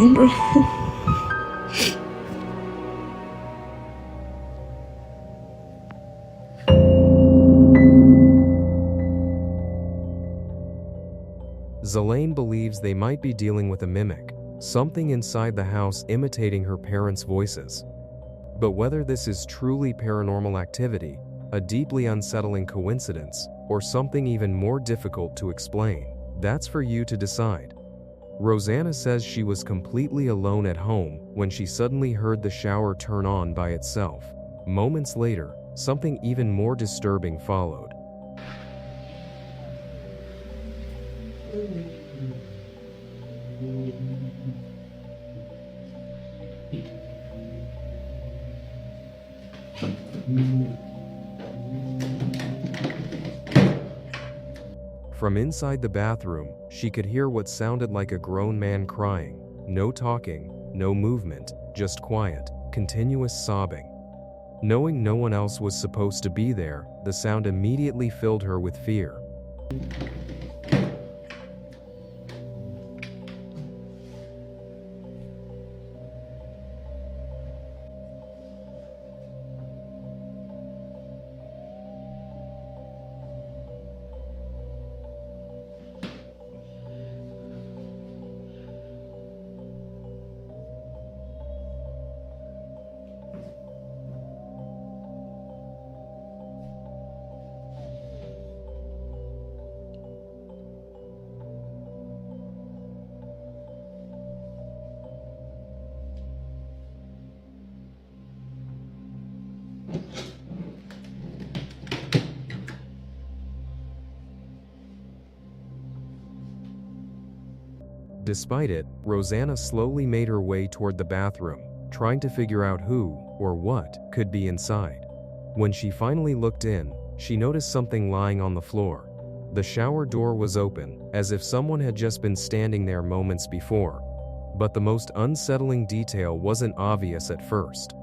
insane, bro. Zelaine believes they might be dealing with a mimic, something inside the house imitating her parents' voices. But whether this is truly paranormal activity, a deeply unsettling coincidence, or something even more difficult to explain, that's for you to decide. Rosanna says she was completely alone at home when she suddenly heard the shower turn on by itself. Moments later, something even more disturbing followed. From inside the bathroom, she could hear what sounded like a grown man crying. No talking, no movement, just quiet, continuous sobbing. Knowing no one else was supposed to be there, the sound immediately filled her with fear. Despite it, Rosanna slowly made her way toward the bathroom, trying to figure out who, or what, could be inside. When she finally looked in, she noticed something lying on the floor. The shower door was open, as if someone had just been standing there moments before. But the most unsettling detail wasn't obvious at first.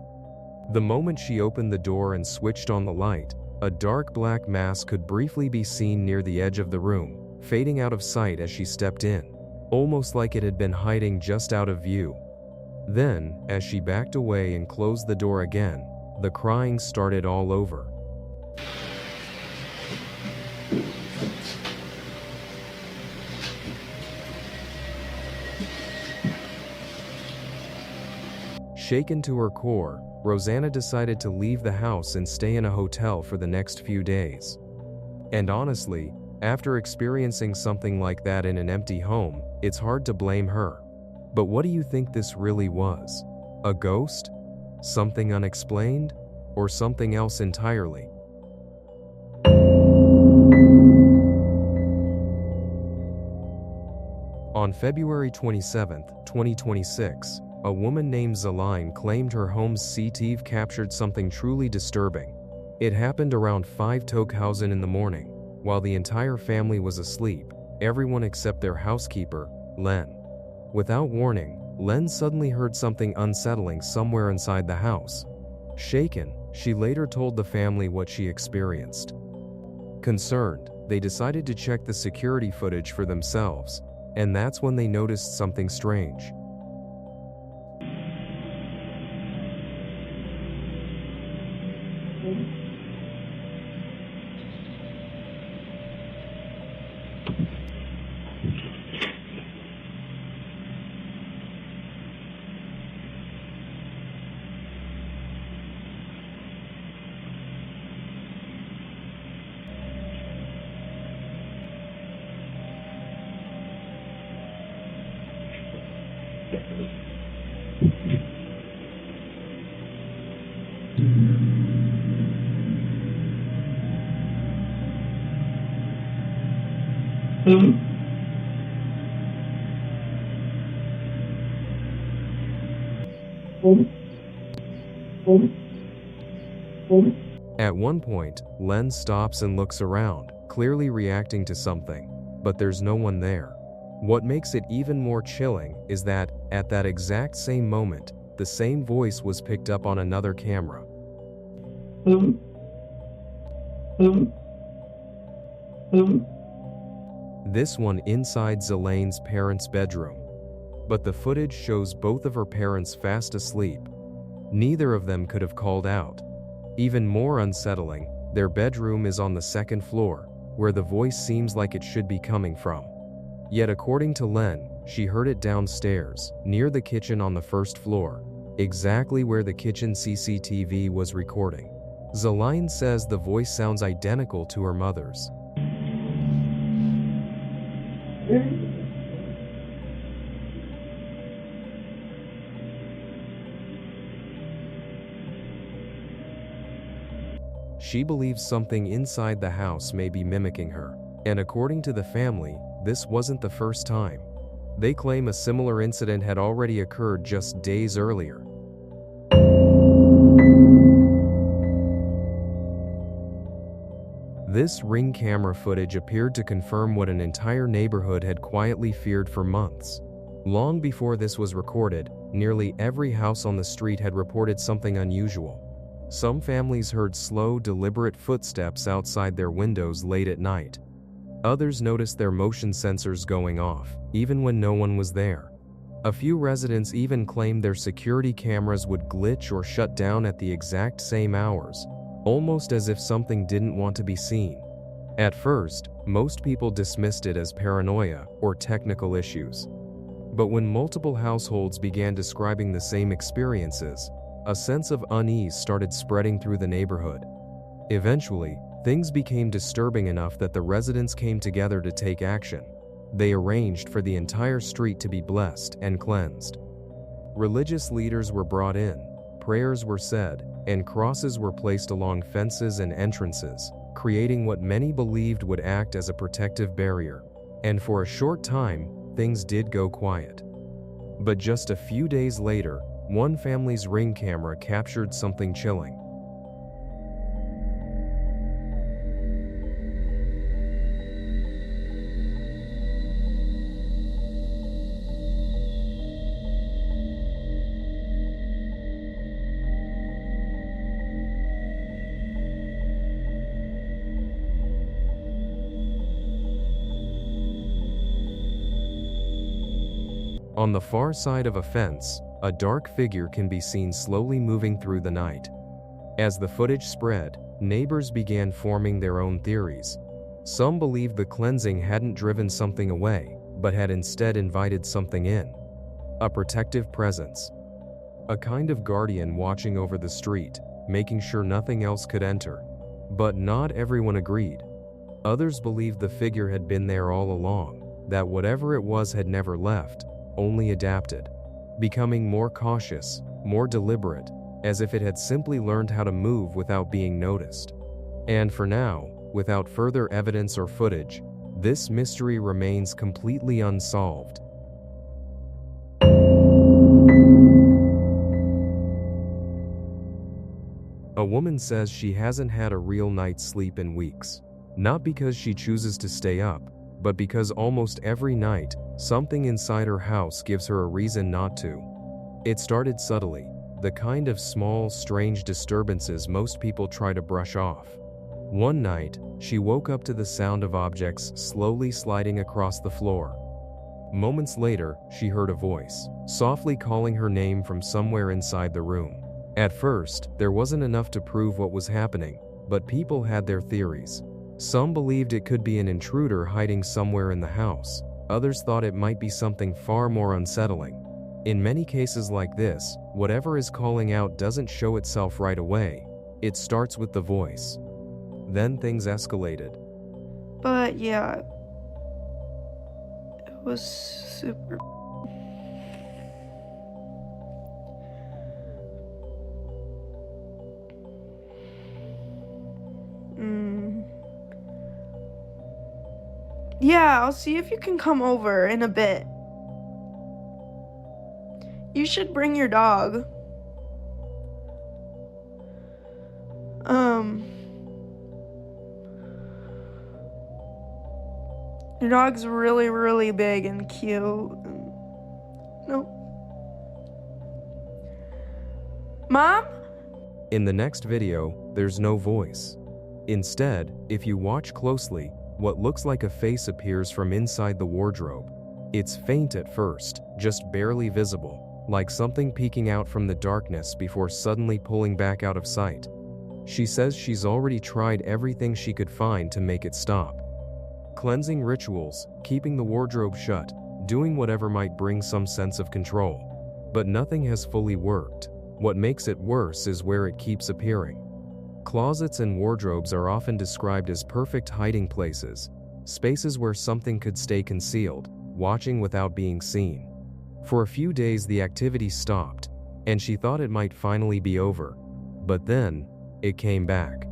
The moment she opened the door and switched on the light, a dark black mass could briefly be seen near the edge of the room, fading out of sight as she stepped in, almost like it had been hiding just out of view. Then, as she backed away and closed the door again, the crying started all over. Shaken to her core, Rosanna decided to leave the house and stay in a hotel for the next few days. And honestly, after experiencing something like that in an empty home, it's hard to blame her. But what do you think this really was? A ghost? Something unexplained? Or something else entirely? On February 27, 2026, a woman named Zelaine claimed her home's CCTV captured something truly disturbing. It happened around 5 Tokhausen in the morning, while the entire family was asleep, everyone except their housekeeper, Len. Without warning, Len suddenly heard something unsettling somewhere inside the house. Shaken, she later told the family what she experienced. Concerned, they decided to check the security footage for themselves, and that's when they noticed something strange. At one point, Len stops and looks around, clearly reacting to something, but there's no one there. What makes it even more chilling is that, at that exact same moment, the same voice was picked up on another camera. This one inside Zelaine's parents' bedroom. but the footage shows both of her parents fast asleep. Neither of them could have called out. Even more unsettling, their bedroom is on the second floor, where the voice seems like it should be coming from. Yet according to Len, she heard it downstairs, near the kitchen on the first floor, exactly where the kitchen CCTV was recording. Zeline says the voice sounds identical to her mother's. She believes something inside the house may be mimicking her, and according to the family, this wasn't the first time. They claim a similar incident had already occurred just days earlier. This Ring camera footage appeared to confirm what an entire neighborhood had quietly feared for months. Long before this was recorded, nearly every house on the street had reported something unusual. Some families heard slow, deliberate footsteps outside their windows late at night. Others noticed their motion sensors going off, even when no one was there. A few residents even claimed their security cameras would glitch or shut down at the exact same hours, almost as if something didn't want to be seen. At first, most people dismissed it as paranoia or technical issues. But when multiple households began describing the same experiences, a sense of unease started spreading through the neighborhood. Eventually, things became disturbing enough that the residents came together to take action. They arranged for the entire street to be blessed and cleansed. Religious leaders were brought in, prayers were said, and crosses were placed along fences and entrances, creating what many believed would act as a protective barrier. And for a short time, things did go quiet. But just a few days later, one family's Ring camera captured something chilling. On the far side of a fence, a dark figure can be seen slowly moving through the night. As the footage spread, neighbors began forming their own theories. Some believed the cleansing hadn't driven something away, but had instead invited something in. A protective presence. A kind of guardian watching over the street, making sure nothing else could enter. But not everyone agreed. Others believed the figure had been there all along, that whatever it was had never left, only adapted, becoming more cautious, more deliberate, as if it had simply learned how to move without being noticed. And for now, without further evidence or footage, this mystery remains completely unsolved. A woman says she hasn't had a real night's sleep in weeks, not because she chooses to stay up, but because almost every night, something inside her house gives her a reason not to. It started subtly, the kind of small, strange disturbances most people try to brush off. One night, she woke up to the sound of objects slowly sliding across the floor. Moments later, she heard a voice, softly calling her name from somewhere inside the room. At first, there wasn't enough to prove what was happening, but people had their theories. Some believed it could be an intruder hiding somewhere in the house. Others thought it might be something far more unsettling. In many cases like this, whatever is calling out doesn't show itself right away. It starts with the voice. Then things escalated. But yeah, it was super. Yeah, I'll see if you can come over in a bit. You should bring your dog. Your dog's really, really big and cute. No. Mom? In the next video, there's no voice. Instead, if you watch closely, what looks like a face appears from inside the wardrobe. It's faint at first, just barely visible, like something peeking out from the darkness before suddenly pulling back out of sight. She says she's already tried everything she could find to make it stop. Cleansing rituals, keeping the wardrobe shut, doing whatever might bring some sense of control. But nothing has fully worked. What makes it worse is where it keeps appearing. Closets and wardrobes are often described as perfect hiding places, spaces where something could stay concealed, watching without being seen. For a few days the activity stopped, and she thought it might finally be over. But then, it came back.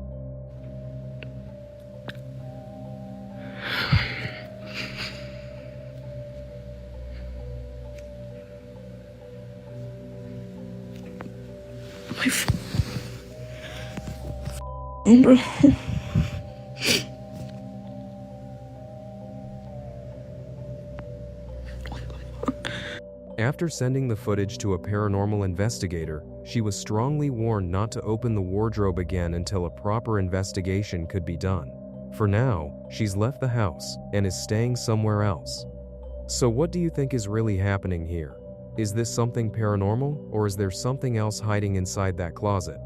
Bro. After sending the footage to a paranormal investigator, she was strongly warned not to open the wardrobe again until a proper investigation could be done. For now, she's left the house and is staying somewhere else. So what do you think is really happening here? Is this something paranormal, or is there something else hiding inside that closet?